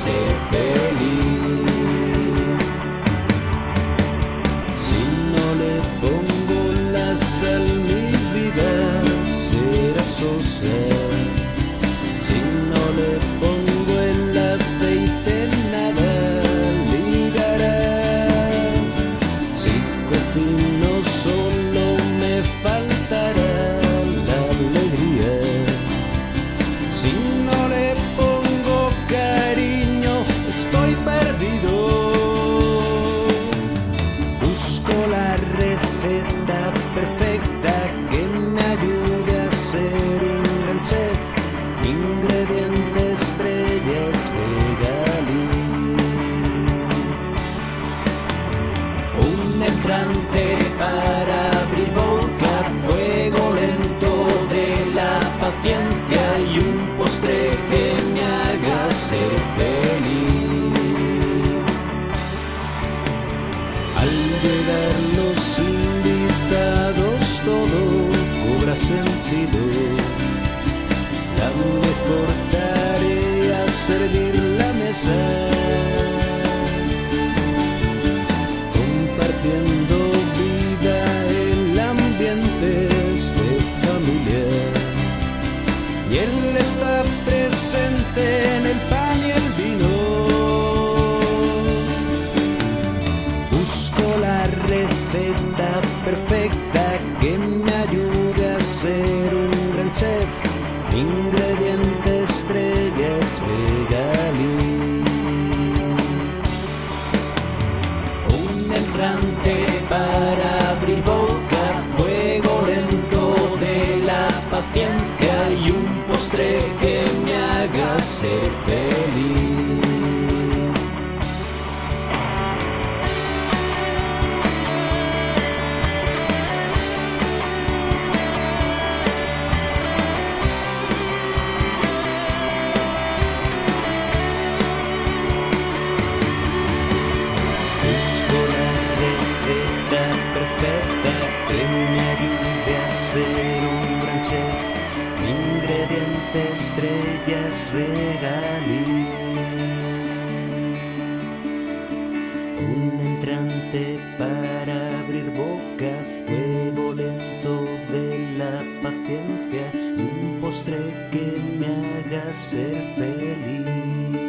ser feliz. Si no le pongo la sal, mi vida será sosa. Si no le pongo el aceite, nada ligará. Si cocino solo, me faltará la alegría. Si no le pongo cariño, estoy perdido. Busco la receta perfecta que me ayude a ser un gran chef. Ingrediente estrellas Regalí. Un entrante para abrir boca, fuego lento de la paciencia y un postre que me haga ser feliz. Al llegar los invitados todo cobra sentido. La mejor tarea es servir la mesa, compartiendo vida, el ambiente es de familia. Y Él está presente en el pan y el vino. Busco la receta perfecta que me ayude a ser un gran chef. Ingrediente estrellas Regalí. Un entrante para abrir boca, fuego lento de la paciencia y un postre que me haga ser feliz. Busco la receta perfecta que me ayude a ser un gran chef. Ingrediente estrellas Regalí. Un entrante para abrir boca, fuego lento de la paciencia y un postre que me haga ser feliz.